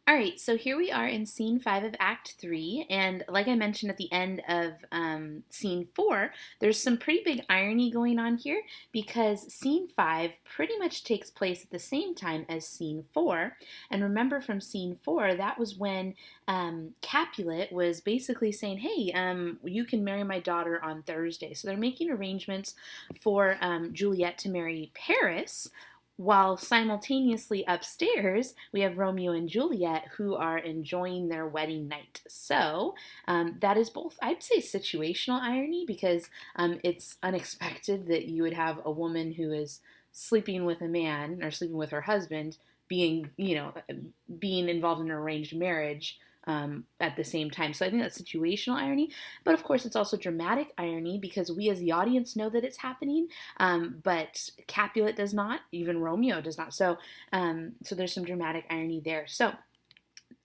All right, so here we are in scene 5 of Act 3, and like I mentioned at the end of scene 4, there's some pretty big irony going on here because scene 5 pretty much takes place at the same time as scene 4. And remember from scene 4, that was when Capulet was basically saying, hey, you can marry my daughter on Thursday. So they're making arrangements for Juliet to marry Paris, while simultaneously upstairs, we have Romeo and Juliet who are enjoying their wedding night. So that is both, I'd say, situational irony because it's unexpected that you would have a woman who is sleeping with a man or sleeping with her husband being, being involved in an arranged marriage at the same time. So I think that's situational irony. But of course, it's also dramatic irony because we as the audience know that it's happening, but Capulet does not, even Romeo does not. So there's some dramatic irony there. So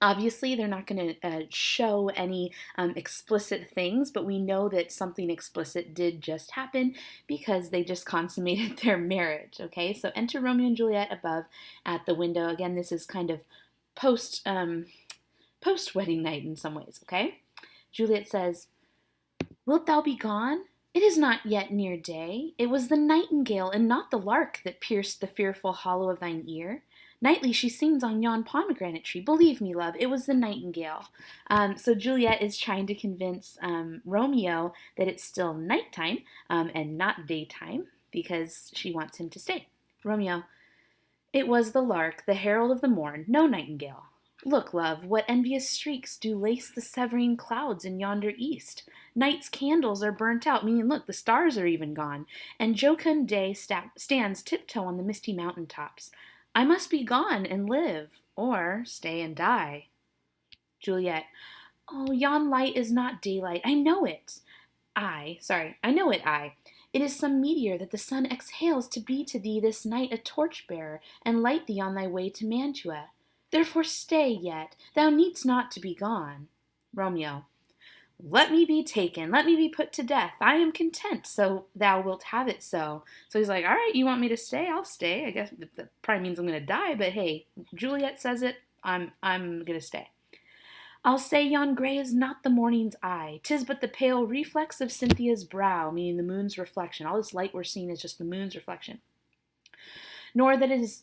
obviously, they're not going to show any explicit things, but we know that something explicit did just happen because they just consummated their marriage. Okay, so enter Romeo and Juliet above at the window. Again, this is kind of post post wedding night in some ways. Okay, Juliet says, "Wilt thou be gone? It is not yet near day. It was the nightingale and not the lark that pierced the fearful hollow of thine ear. Nightly she sings on yon pomegranate tree. Believe me, love, it was the nightingale." So Juliet is trying to convince Romeo that it's still nighttime and not daytime because she wants him to stay. Romeo, "It was the lark, the herald of the morn, no nightingale. Look, love, what envious streaks do lace the severing clouds in yonder east. Night's candles are burnt out, meaning, look, the stars are even gone, and jocund day stands tiptoe on the misty mountain tops. I must be gone and live, or stay and die." Juliet, "Oh, yon light is not daylight. I know it. I know it, I. It is some meteor that the sun exhales to be to thee this night a torch-bearer, and light thee on thy way to Mantua. Therefore stay yet. Thou needst not to be gone." Romeo, "Let me be taken. Let me be put to death. I am content, so thou wilt have it so." So he's like, all right, you want me to stay? I'll stay. I guess that probably means I'm going to die, but hey, Juliet says it. I'm going to stay. "I'll say yon gray is not the morning's eye. 'Tis but the pale reflex of Cynthia's brow," meaning the moon's reflection. All this light we're seeing is just the moon's reflection. Nor that is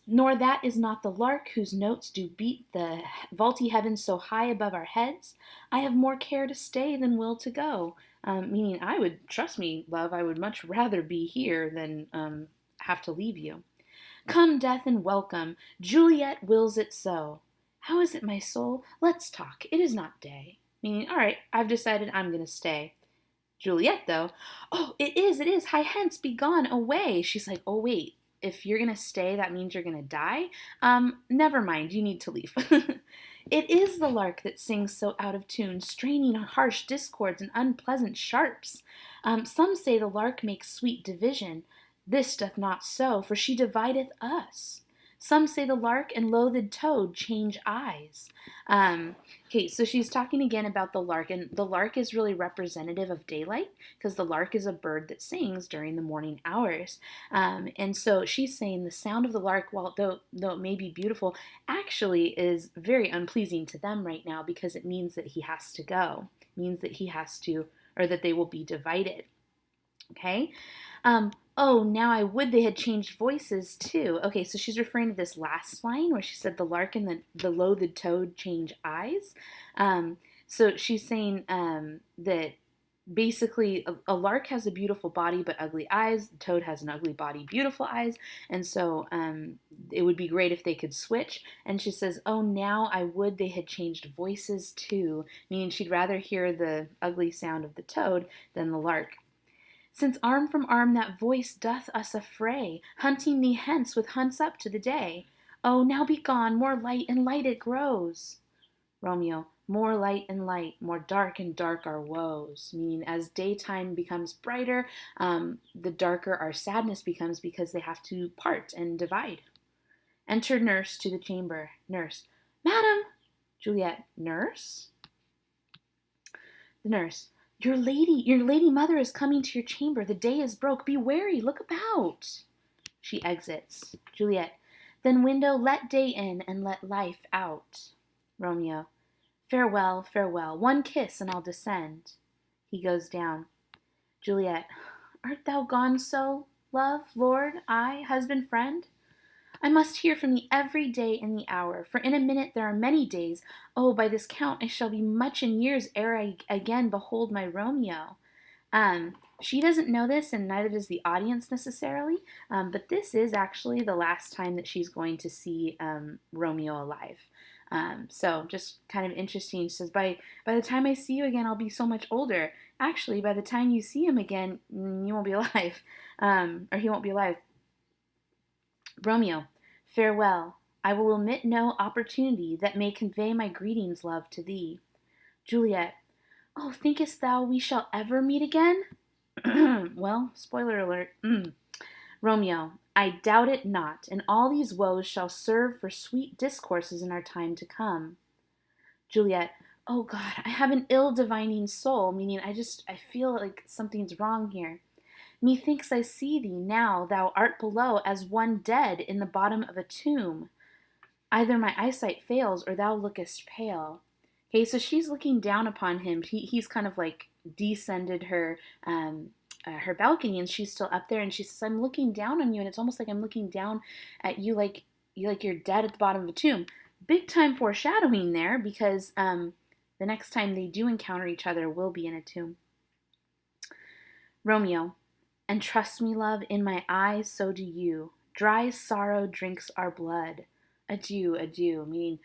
not the lark whose notes do beat the vaulty heavens so high above our heads. I have more care to stay than will to go." Meaning, trust me, love, I would much rather be here than have to leave you. "Come, death, and welcome. Juliet wills it so." "How is it, my soul? Let's talk. It is not day." Meaning, all right, I've decided I'm going to stay. Juliet, though, "Oh, it is. Hie hence, be gone, away." She's like, oh, wait. If you're going to stay, that means you're going to die? Never mind, you need to leave. "It is the lark that sings so out of tune, straining harsh discords and unpleasant sharps. Some say the lark makes sweet division. This doth not so, for she divideth us. Some say the lark and loathed toad change eyes." Okay, so she's talking again about the lark, and the lark is really representative of daylight because the lark is a bird that sings during the morning hours. And so she's saying the sound of the lark, while though it may be beautiful, actually is very unpleasing to them right now because it means that he has to go. It means that he has to, or that they will be divided. Okay? "Oh, now I would they had changed voices too." Okay, so she's referring to this last line where she said the lark and the loathed toad change eyes. So she's saying that basically a lark has a beautiful body but ugly eyes. The toad has an ugly body, beautiful eyes. And so it would be great if they could switch. And she says, "Oh, now I would they had changed voices too," meaning she'd rather hear the ugly sound of the toad than the lark. "Since arm from arm that voice doth us affray, hunting thee hence with hunts up to the day. Oh, now be gone, more light and light it grows." Romeo, "More light and light, more dark and dark our woes," meaning as daytime becomes brighter, the darker our sadness becomes because they have to part and divide. Enter nurse to the chamber. Nurse, "Madam." Juliet, "Nurse?" The nurse, your lady mother is coming to your chamber. The day is broke. Be wary. Look about." She exits. Juliet, "Then window, let day in and let life out." Romeo, farewell, farewell, one kiss and I'll descend. He goes down. Juliet, art thou gone so, love, lord, I, husband, friend? I must hear from thee every day in the hour, for in a minute there are many days. Oh, by this count I shall be much in years ere I again behold my Romeo. She doesn't know this, and neither does the audience necessarily, but this is actually the last time that she's going to see Romeo alive. So just kind of interesting. She says, by the time I see you again, I'll be so much older. Actually, by the time you see him again, you won't be alive, or he won't be alive. Romeo, farewell. I will omit no opportunity that may convey my greetings, love, to thee. Juliet, oh, thinkest thou we shall ever meet again? Well, spoiler alert. Romeo, I doubt it not, and all these woes shall serve for sweet discourses in our time to come. Juliet, oh God, I have an ill divining soul, meaning I feel like something's wrong here. Methinks I see thee now, thou art below, as one dead in the bottom of a tomb. Either my eyesight fails, or thou lookest pale. Okay, so she's looking down upon him. He's kind of like descended her balcony, and she's still up there, and she says, "I'm looking down on you, and it's almost like I'm looking down at you, like you're dead at the bottom of a tomb." Big time foreshadowing there, because the next time they do encounter each other will be in a tomb. Romeo, and trust me, love, in my eyes so do you. Dry sorrow drinks our blood. Adieu, adieu. Meaning,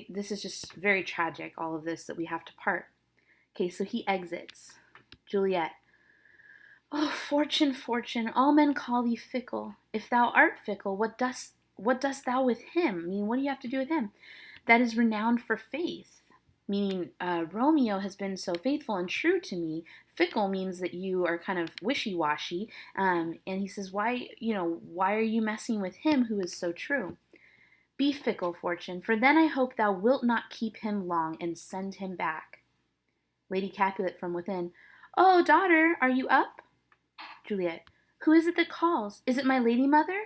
this is just very tragic, all of this, that we have to part. Okay, so he exits. Juliet, oh, fortune, fortune, all men call thee fickle. If thou art fickle, what dost thou with him? I mean, what do you have to do with him? That is renowned for faith. Meaning, Romeo has been so faithful and true to me. Fickle means that you are kind of wishy-washy. And he says, why are you messing with him who is so true? Be fickle, fortune, for then I hope thou wilt not keep him long, and send him back. Lady Capulet from within, oh, daughter, are you up? Juliet, who is it that calls? Is it my lady mother?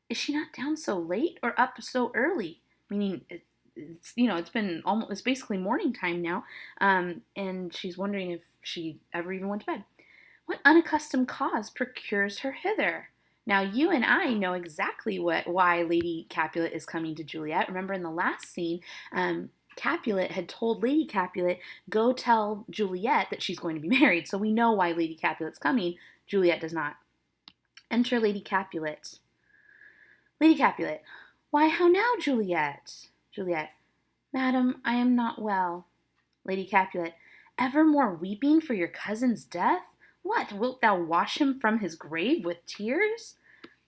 Is she not down so late, or up so early? Meaning, it's basically morning time now, and she's wondering if she ever even went to bed. What unaccustomed cause procures her hither? Now, you and I know exactly why Lady Capulet is coming to Juliet. Remember in the last scene, Capulet had told Lady Capulet, go tell Juliet that she's going to be married. So we know why Lady Capulet's coming. Juliet does not. Enter Lady Capulet. Lady Capulet, why, how now, Juliet? Juliet, madam, I am not well. Lady Capulet, evermore weeping for your cousin's death? What, wilt thou wash him from his grave with tears?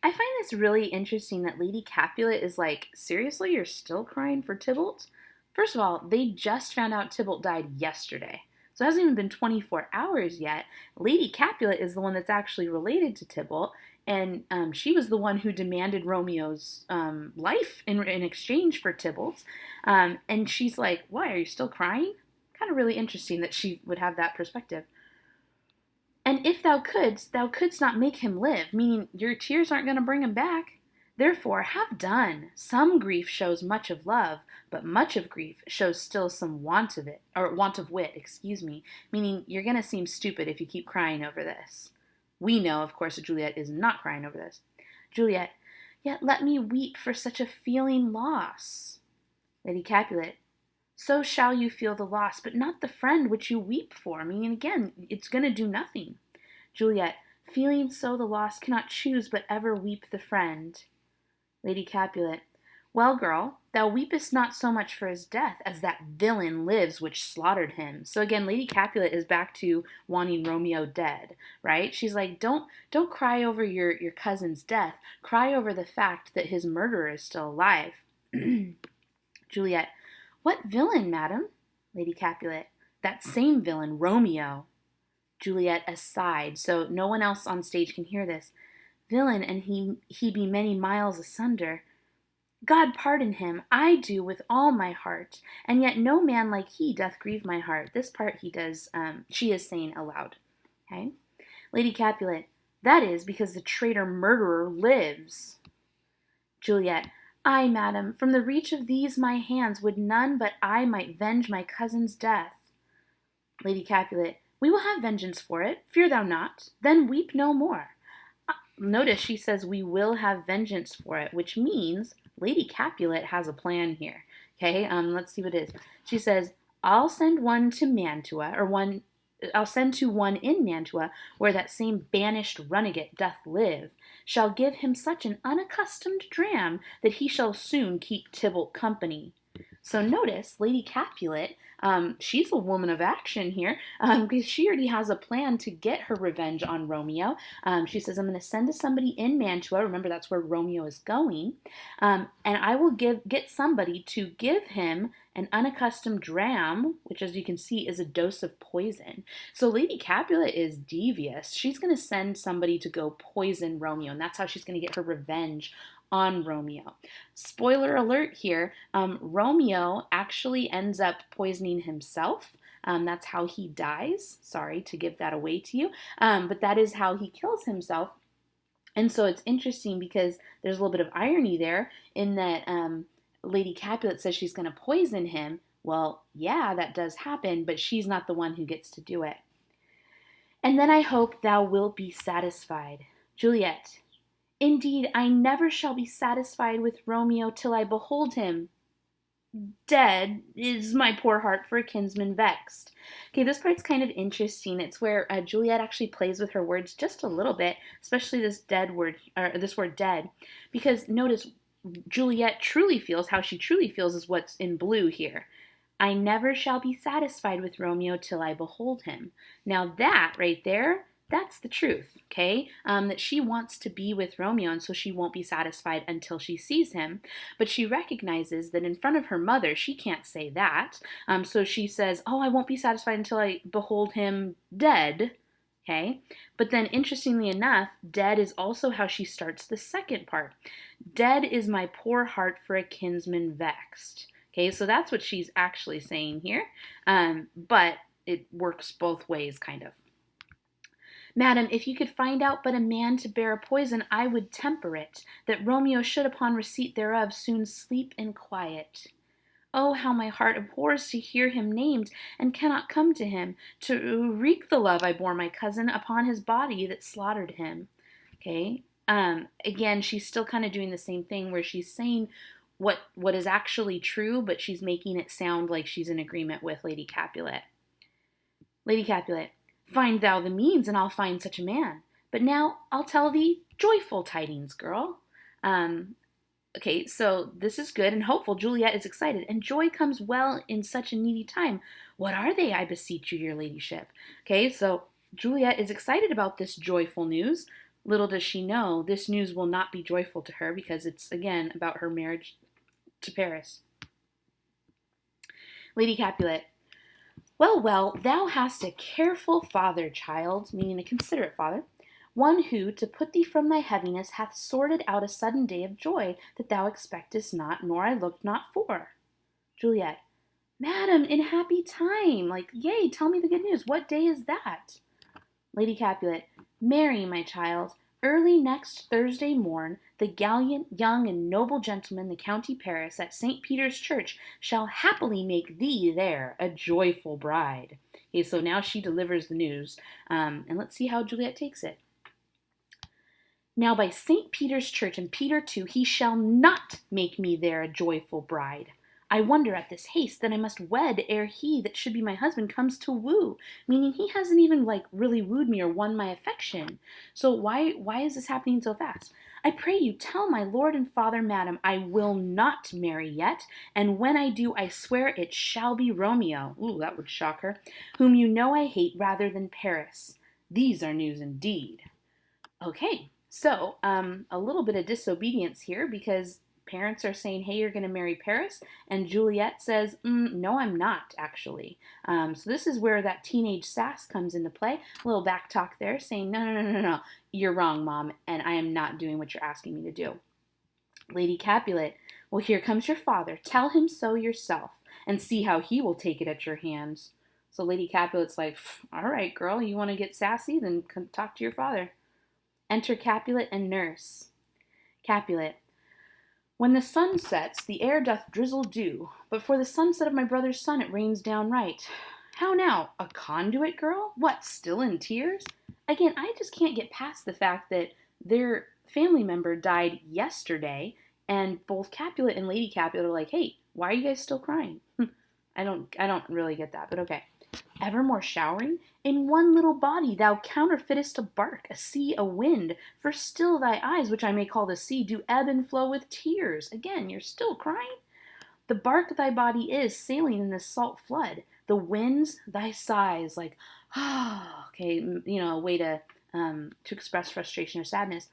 I find this really interesting that Lady Capulet is like, seriously, you're still crying for Tybalt? First of all, they just found out Tybalt died yesterday. So it hasn't even been 24 hours yet. Lady Capulet is the one that's actually related to Tybalt, and she was the one who demanded Romeo's life in exchange for Tybalt's. And she's like, why, are you still crying? Kind of really interesting that she would have that perspective. And if thou couldst not make him live, meaning your tears aren't going to bring him back. Therefore, have done. Some grief shows much of love, but much of grief shows still some want of wit, meaning you're going to seem stupid if you keep crying over this. We know, of course, that Juliet is not crying over this. Juliet, yet let me weep for such a feeling loss. Lady Capulet, so shall you feel the loss, but not the friend which you weep for. Meaning, again, it's going to do nothing. Juliet, feeling so the loss, cannot choose but ever weep the friend. Lady Capulet, well, girl, thou weepest not so much for his death as that villain lives which slaughtered him. So again, Lady Capulet is back to wanting Romeo dead, right? She's like, don't cry over your cousin's death. Cry over the fact that his murderer is still alive. Juliet, what villain, madam? Lady Capulet, that same villain, Romeo. Juliet aside, so no one else on stage can hear this. Villain, and he be many miles asunder. God pardon him, I do with all my heart, and yet no man like he doth grieve my heart. This part he does, she is saying aloud. Okay? Lady Capulet, that is because the traitor murderer lives. Juliet, Ay, madam, from the reach of these my hands would none but I might venge my cousin's death. Lady Capulet. We will have vengeance for it, fear thou not, then weep no more. Notice she says we will have vengeance for it, which means Lady Capulet has a plan here. Okay, let's see what it is. She says, I'll send one to Mantua, or one I'll send to one in Mantua, where that same banished runagate doth live, shall give him such an unaccustomed dram that he shall soon keep Tybalt company. So notice, Lady Capulet, she's a woman of action here because she already has a plan to get her revenge on Romeo. She says, I'm going to send to somebody in Mantua. Remember, that's where Romeo is going. And I will get somebody to give him an unaccustomed dram, which, as you can see, is a dose of poison. So Lady Capulet is devious. She's going to send somebody to go poison Romeo, and that's how she's going to get her revenge on Romeo. Spoiler alert here, Romeo actually ends up poisoning himself. That's how he dies. Sorry to give that away to you, but that is how he kills himself. And so it's interesting because there's a little bit of irony there in that Lady Capulet says she's going to poison him. Well, yeah, that does happen, but she's not the one who gets to do it. And then I hope thou wilt be satisfied. Juliet. Indeed, I never shall be satisfied with Romeo till I behold him. Dead is my poor heart for a kinsman vexed. Okay, this part's kind of interesting. It's where Juliet actually plays with her words just a little bit, especially this dead word, or this word dead, because notice Juliet truly feels how she truly feels is what's in blue here. I never shall be satisfied with Romeo till I behold him. Now that right there, that's the truth, okay? That she wants to be with Romeo, and so she won't be satisfied until she sees him. But she recognizes that in front of her mother, she can't say that. So she says, oh, I won't be satisfied until I behold him dead, okay? But then, interestingly enough, dead is also how she starts the second part. Dead is my poor heart for a kinsman vexed. Okay, so that's what she's actually saying here. But it works both ways, kind of. Madam, if you could find out but a man to bear a poison, I would temper it, that Romeo should upon receipt thereof soon sleep in quiet. Oh, how my heart abhors to hear him named, and cannot come to him, to wreak the love I bore my cousin upon his body that slaughtered him. Okay, again, she's still kind of doing the same thing where she's saying what is actually true, but she's making it sound like she's in agreement with Lady Capulet. Lady Capulet. Find thou the means, and I'll find such a man. But now I'll tell thee joyful tidings, girl. Okay, so this is good and hopeful. Juliet is excited, and joy comes well in such a needy time. What are they, I beseech you, your ladyship? Okay, so Juliet is excited about this joyful news. Little does she know, this news will not be joyful to her because it's, again, about her marriage to Paris. Lady Capulet. Well, well, thou hast a careful father, child, meaning a considerate father, one who, to put thee from thy heaviness, hath sorted out a sudden day of joy that thou expectest not, nor I looked not for. Juliet. Madam, in happy time, yea, tell me the good news. What day is that? Lady Capulet. Marry, my child, early next Thursday morn, the gallant, young, and noble gentleman, the County Paris, at St. Peter's Church, shall happily make thee there a joyful bride. Okay, so now she delivers the news, and let's see how Juliet takes it. Now by St. Peter's Church, and Peter too, he shall not make me there a joyful bride. I wonder at this haste that I must wed ere he that should be my husband comes to woo, meaning he hasn't even really wooed me or won my affection. So why is this happening so fast? I pray you tell my lord and father, madam, I will not marry yet, and when I do, I swear it shall be Romeo, ooh, that would shock her, whom you know I hate rather than Paris. These are news indeed. Okay, so a little bit of disobedience here because parents are saying, hey, you're going to marry Paris, and Juliet says, no, I'm not, actually. So this is where that teenage sass comes into play. A little back talk there, saying, no, you're wrong, Mom, and I am not doing what you're asking me to do. Lady Capulet, well, here comes your father. Tell him so yourself, and see how he will take it at your hands. So Lady Capulet's like, all right, girl, you want to get sassy? Then come talk to your father. Enter Capulet and nurse. Capulet, When the sun sets, the air doth drizzle dew, but for the sunset of my brother's son it rains downright. How now, a conduit girl? What, still in tears? Again, I just can't get past the fact that their family member died yesterday, and both Capulet and Lady Capulet are like, hey, why are you guys still crying? I don't really get that, but okay. Evermore showering? In one little body thou counterfeitest a bark, a sea, a wind, for still thy eyes, which I may call the sea, do ebb and flow with tears. Again, you're still crying? The bark thy body is, sailing in this salt flood. The winds thy sighs, like, okay, a way to express frustration or sadness.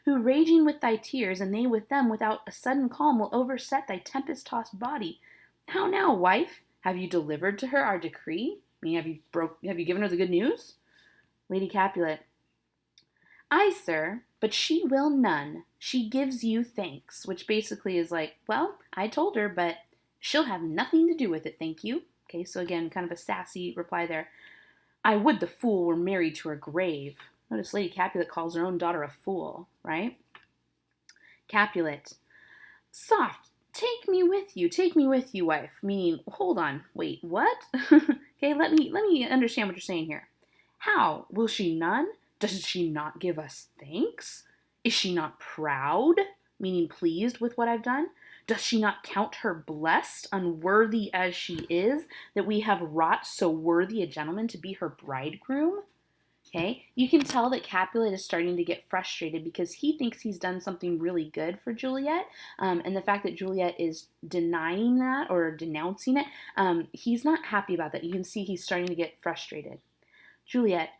Who raging with thy tears, and they with them, without a sudden calm, will overset thy tempest-tossed body. How now, wife? Have you delivered to her our decree? I mean, have you given her the good news? Lady Capulet. Aye, sir, but she will none. She gives you thanks, which basically is like, well, I told her, but she'll have nothing to do with it, thank you. Okay, so again, kind of a sassy reply there. I would the fool were married to her grave. Notice Lady Capulet calls her own daughter a fool, right? Capulet. Soft, take me with you, wife. Meaning, hold on, wait, what? Okay, let me understand what you're saying here. How? Will she none? Does she not give us thanks? Is she not proud? Meaning pleased with what I've done? Does she not count her blessed, unworthy as she is, that we have wrought so worthy a gentleman to be her bridegroom? Okay, you can tell that Capulet is starting to get frustrated because he thinks he's done something really good for Juliet, and the fact that Juliet is denying that or denouncing it, he's not happy about that. You can see he's starting to get frustrated. Juliet,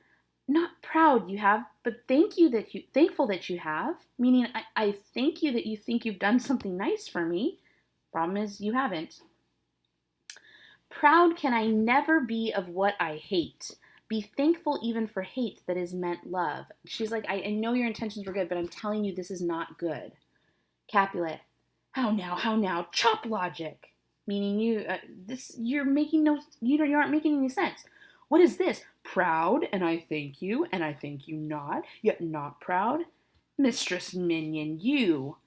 not proud you have, but thankful that you have. Meaning, I thank you that you think you've done something nice for me. Problem is, you haven't. Proud can I never be of what I hate. Be thankful even for hate that is meant love. She's like, I know your intentions were good, but I'm telling you this is not good. Capulet, how now, chop logic. Meaning you aren't making any sense. What is this? Proud, and I thank you not, yet not proud? Mistress Minion, you.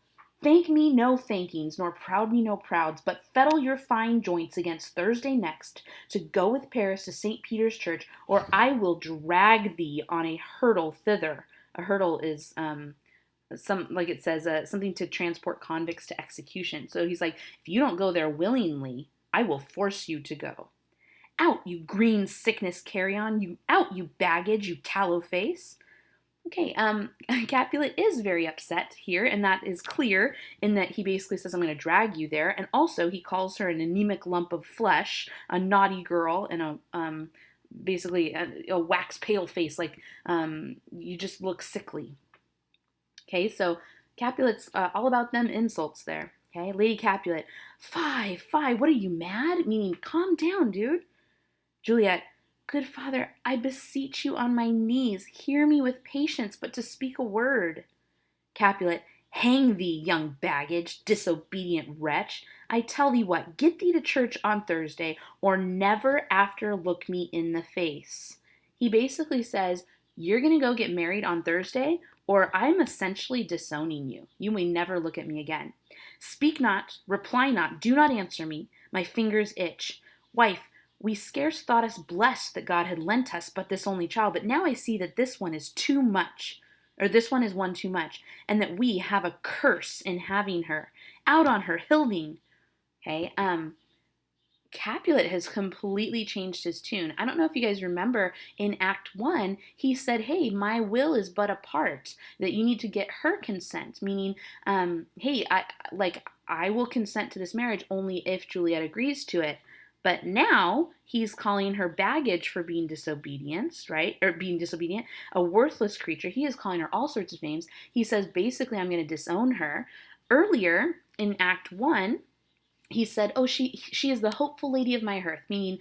Thank me no thankings, nor proud me no prouds, but fettle your fine joints against Thursday next to go with Paris to St. Peter's Church, or I will drag thee on a hurdle thither. A hurdle is something to transport convicts to execution. So he's like, if you don't go there willingly, I will force you to go. Out, you green sickness carrion, you out, you baggage, you tallow face. Okay, Capulet is very upset here, and that is clear in that he basically says, I'm going to drag you there, and also he calls her an anemic lump of flesh, a naughty girl, and basically a wax pale face, like you just look sickly. Okay, so Capulet's all about them insults there. Okay, Lady Capulet, fie, what are you, mad? Meaning, calm down, dude. Juliet, good father, I beseech you on my knees, hear me with patience, but to speak a word. Capulet, hang thee, young baggage, disobedient wretch. I tell thee what, get thee to church on Thursday, or never after look me in the face. He basically says, you're going to go get married on Thursday, or I'm essentially disowning you. You may never look at me again. Speak not, reply not, do not answer me. My fingers itch. Wife, we scarce thought us blessed that God had lent us but this only child, but now I see that this one is too much, or this one is one too much, and that we have a curse in having her. Out on her, Hilding. Okay, Capulet has completely changed his tune. I don't know if you guys remember in Act 1, he said, hey, my will is but a part, that you need to get her consent, meaning, hey, I will consent to this marriage only if Juliet agrees to it. But now he's calling her baggage for being disobedient, right? Or being disobedient, a worthless creature. He is calling her all sorts of names. He says, basically, I'm going to disown her. Earlier in Act 1, he said, oh, she is the hopeful lady of my hearth, meaning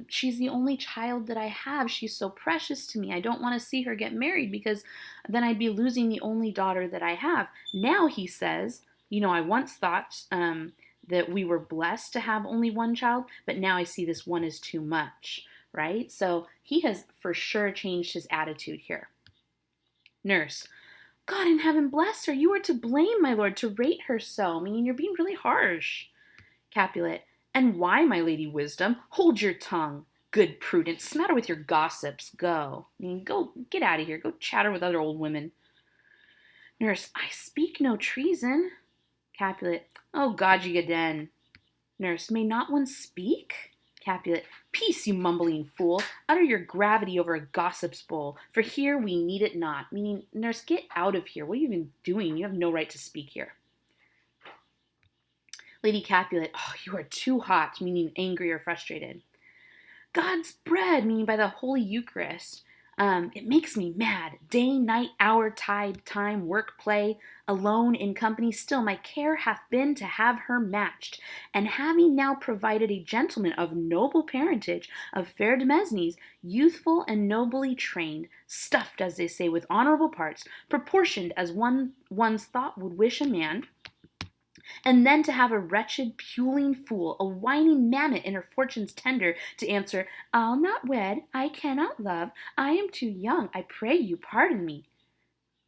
she's the only child that I have. She's so precious to me. I don't want to see her get married because then I'd be losing the only daughter that I have. Now he says, I once thought that we were blessed to have only one child, but now I see this one is too much, right? So he has for sure changed his attitude here. Nurse, God in heaven bless her. You are to blame, my lord, to rate her so. Meaning you're being really harsh. Capulet. And why, my lady Wisdom? Hold your tongue. Good Prudence, what's the matter with your gossips? Go. Go, get out of here. Go chatter with other old women. Nurse. I speak no treason. Capulet. Oh, God, ye again. Nurse. May not one speak? Capulet. Peace, you mumbling fool. Utter your gravity over a gossip's bowl, for here we need it not. Meaning, nurse, get out of here. What are you even doing? You have no right to speak here. Lady Capulet. Oh, you are too hot, meaning angry or frustrated. God's bread, meaning by the Holy Eucharist. It makes me mad. Day, night, hour, tide, time, work, play, alone, in company, still my care hath been to have her matched. And having now provided a gentleman of noble parentage, of fair demesnes, youthful and nobly trained, stuffed, as they say, with honorable parts, proportioned as one's thought would wish a man, and then to have a wretched, puling fool, a whining mammet in her fortune's tender, to answer, I'll not wed, I cannot love, I am too young, I pray you pardon me.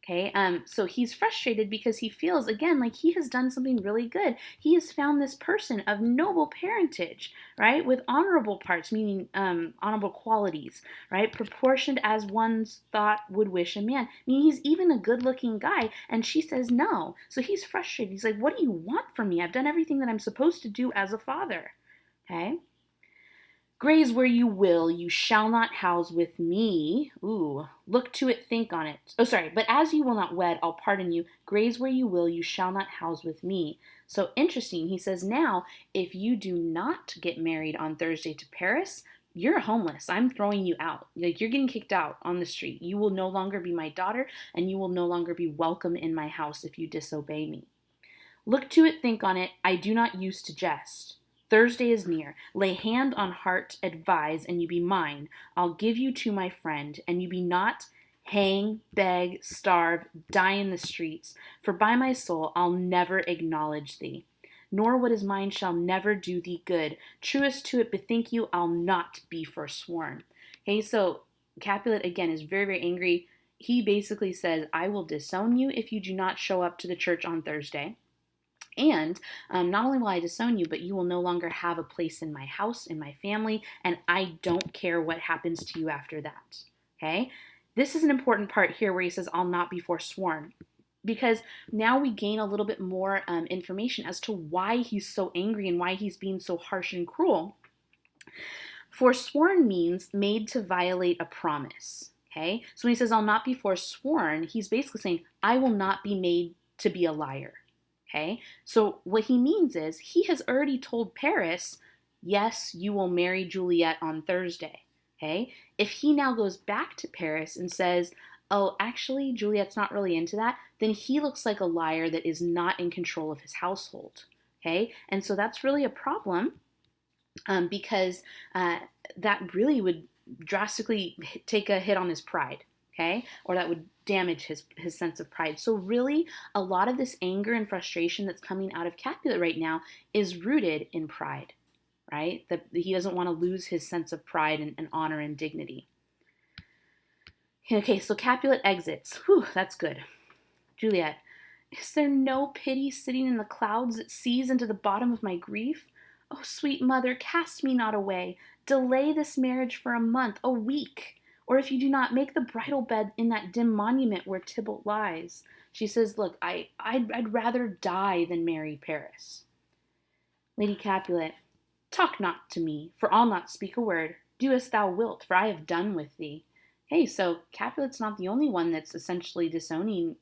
Okay, so he's frustrated because he feels, again, like he has done something really good. He has found this person of noble parentage, right, with honorable parts, meaning honorable qualities, right, proportioned as one's thought would wish a man. Meaning he's even a good-looking guy, and she says no. So he's frustrated. He's like, what do you want from me? I've done everything that I'm supposed to do as a father, okay? Graze where you will, you shall not house with me. Ooh, look to it, think on it. Oh, sorry, but as you will not wed, I'll pardon you. Graze where you will, you shall not house with me. So interesting, he says now, if you do not get married on Thursday to Paris, you're homeless. I'm throwing you out. Like, you're getting kicked out on the street. You will no longer be my daughter, and you will no longer be welcome in my house if you disobey me. Look to it, think on it. I do not use to jest. Thursday is near. Lay hand on heart, advise, and you be mine. I'll give you to my friend, and you be not hang, beg, starve, die in the streets. For by my soul, I'll never acknowledge thee. Nor what is mine shall never do thee good. Truest to it, bethink you, I'll not be forsworn. Okay, so Capulet, again, is very, very angry. He basically says, I will disown you if you do not show up to the church on Thursday. And not only will I disown you, but you will no longer have a place in my house, in my family, and I don't care what happens to you after that. Okay? This is an important part here where he says, I'll not be forsworn. Because now we gain a little bit more information as to why he's so angry and why he's being so harsh and cruel. Forsworn means made to violate a promise. Okay? So when he says, I'll not be forsworn, he's basically saying, I will not be made to be a liar. Okay, so what he means is he has already told Paris, yes, you will marry Juliet on Thursday. Okay, if he now goes back to Paris and says, oh, actually, Juliet's not really into that, then he looks like a liar that is not in control of his household. Okay, and so that's really a problem because that really would drastically take a hit on his pride. Okay, or that would damage his sense of pride. So really, a lot of this anger and frustration that's coming out of Capulet right now is rooted in pride, right? That he doesn't want to lose his sense of pride and honor and dignity. Okay, so Capulet exits. Whew, that's good. Juliet, is there no pity sitting in the clouds that sees into the bottom of my grief? Oh, sweet mother, cast me not away. Delay this marriage for a month, a week. Or if you do not, make the bridal bed in that dim monument where Tybalt lies. She says, look, I'd rather die than marry Paris. Lady Capulet, talk not to me, for I'll not speak a word. Do as thou wilt, for I have done with thee. Hey, so Capulet's not the only one that's essentially disowning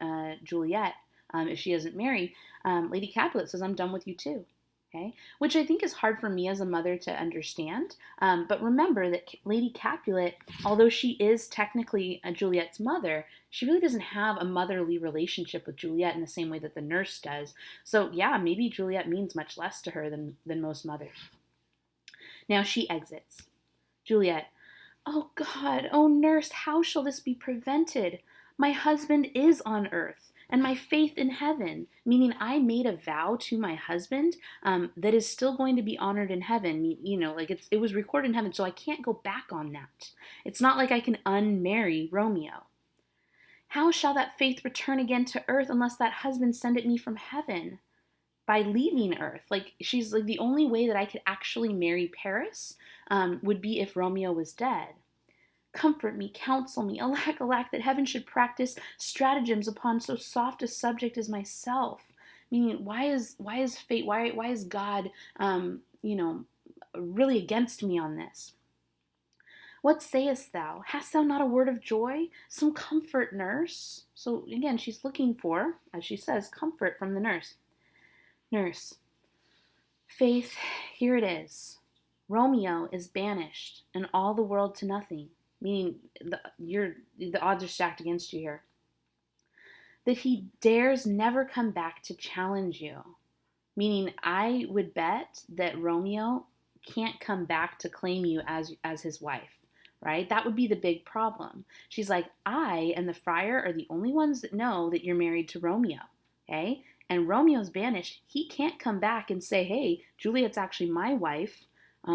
Juliet if she doesn't marry. Lady Capulet says, I'm done with you too. Okay, which I think is hard for me as a mother to understand. But remember that Lady Capulet, although she is technically Juliet's mother, she really doesn't have a motherly relationship with Juliet in the same way that the nurse does. So yeah, maybe Juliet means much less to her than most mothers. Now she exits. Juliet, oh God, oh nurse, how shall this be prevented? My husband is on earth, and my faith in heaven, meaning I made a vow to my husband that is still going to be honored in heaven. You know, like it was recorded in heaven, so I can't go back on that. It's not like I can unmarry Romeo. How shall that faith return again to earth unless that husband send it me from heaven? By leaving earth. Like, she's like, the only way that I could actually marry Paris would be if Romeo was dead. Comfort me, counsel me, alack, that heaven should practice stratagems upon so soft a subject as myself. Meaning, why is fate, why is God, really against me on this? What sayest thou? Hast thou not a word of joy? Some comfort, nurse. So again, she's looking for, as she says, comfort from the nurse. Nurse, Faith, here it is. Romeo is banished, and all the world to nothing. Meaning, the odds are stacked against you here. That he dares never come back to challenge you. Meaning, I would bet that Romeo can't come back to claim you as his wife, right? That would be the big problem. She's like, I and the friar are the only ones that know that you're married to Romeo, okay? And Romeo's banished. He can't come back and say, hey, Juliet's actually my wife,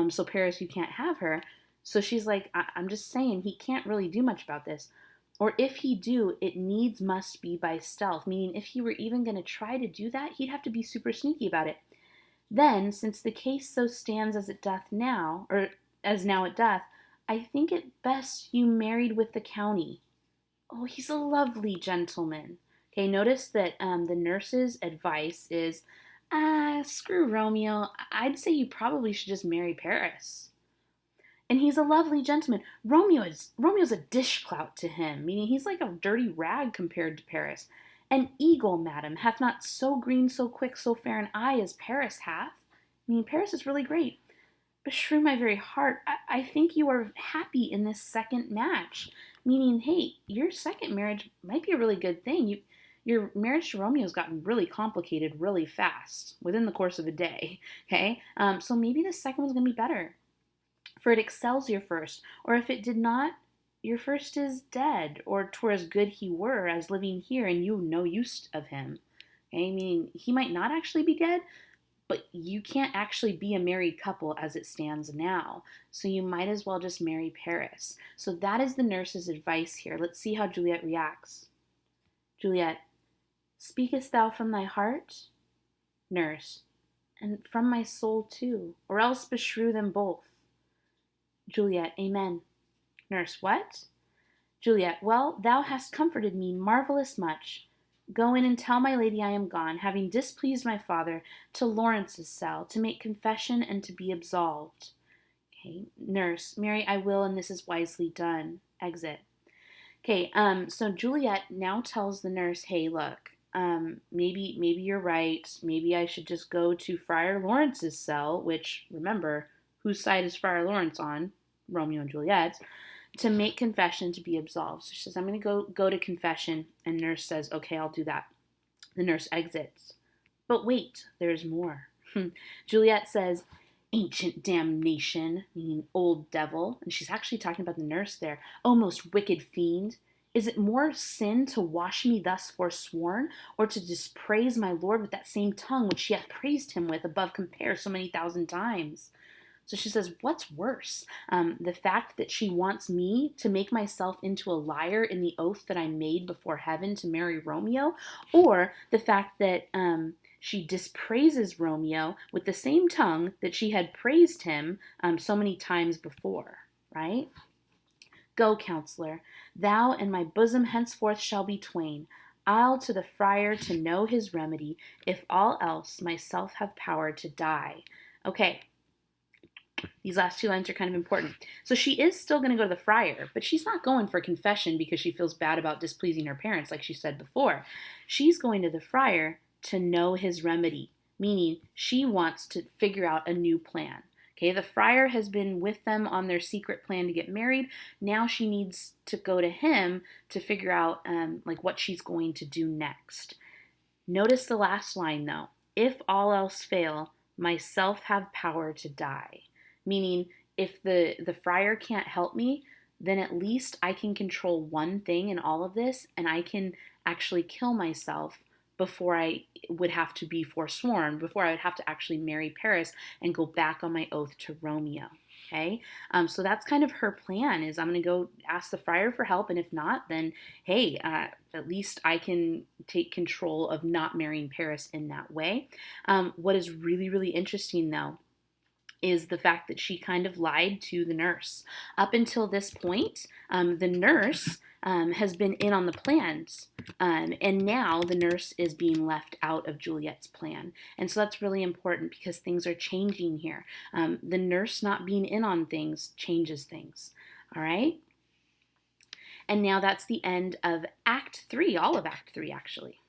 so Paris, you can't have her. So she's like, I'm just saying, he can't really do much about this. Or if he do, it needs must be by stealth, meaning if he were even going to try to do that, he'd have to be super sneaky about it. Then, since the case so stands as it doth now, or as now it doth, I think it best you married with the county. Oh, he's a lovely gentleman. Okay, notice that the nurse's advice is, screw Romeo. I'd say you probably should just marry Paris. And he's a lovely gentleman. Romeo's a dishclout to him, meaning he's like a dirty rag compared to Paris. An eagle, madam, hath not so green, so quick, so fair an eye as Paris hath. I mean, Paris is really great. Beshrew my very heart, I think you are happy in this second match. Meaning, hey, your second marriage might be a really good thing. Your marriage to Romeo's gotten really complicated really fast within the course of a day. Okay, so maybe the second one's gonna be better. For it excels your first, or if it did not, your first is dead, or 'twere as good he were as living here, and you no use of him. Okay, meaning he might not actually be dead, but you can't actually be a married couple as it stands now. So you might as well just marry Paris. So that is the nurse's advice here. Let's see how Juliet reacts. Juliet, speakest thou from thy heart? Nurse, and from my soul too, or else beshrew them both. Juliet, amen. Nurse, what? Juliet, well, thou hast comforted me marvellous much. Go in and tell my lady I am gone, having displeased my father, to Lawrence's cell, to make confession and to be absolved. Okay, nurse, Mary, I will, and this is wisely done. Exit. Okay, so Juliet now tells the nurse, hey, look, maybe you're right. Maybe I should just go to Friar Lawrence's cell, which, remember, whose side is Friar Lawrence on? Romeo and Juliet, to make confession to be absolved. So she says, I'm going to go to confession. And nurse says, okay, I'll do that. The nurse exits. But wait, there's more. Juliet says, ancient damnation, meaning old devil. And she's actually talking about the nurse there. O most wicked fiend, is it more sin to wash me thus forsworn, or to dispraise my Lord with that same tongue which she hath praised him with above compare so many thousand times? So she says, what's worse? The fact that she wants me to make myself into a liar in the oath that I made before heaven to marry Romeo, or the fact that she dispraises Romeo with the same tongue that she had praised him so many times before, right? Go, counselor, thou and my bosom henceforth shall be twain. I'll to the friar to know his remedy, if all else myself have power to die. Okay. These last two lines are kind of important. So she is still going to go to the friar, but she's not going for confession because she feels bad about displeasing her parents, like she said before. She's going to the friar to know his remedy, meaning she wants to figure out a new plan. Okay, the friar has been with them on their secret plan to get married. Now she needs to go to him to figure out like what she's going to do next. Notice the last line though. If all else fail, myself have power to die. Meaning, if the friar can't help me, then at least I can control one thing in all of this, and I can actually kill myself before I would have to be forsworn, before I would have to actually marry Paris and go back on my oath to Romeo. Okay, so that's kind of her plan. Is I'm going to go ask the friar for help, and if not, then hey, at least I can take control of not marrying Paris in that way. What is really, really interesting though is the fact that she kind of lied to the nurse. Up until this point, the nurse has been in on the plans, and now the nurse is being left out of Juliet's plan. And so that's really important because things are changing here. The nurse not being in on things changes things. All right? And now that's the end of Act 3, all of Act 3 actually.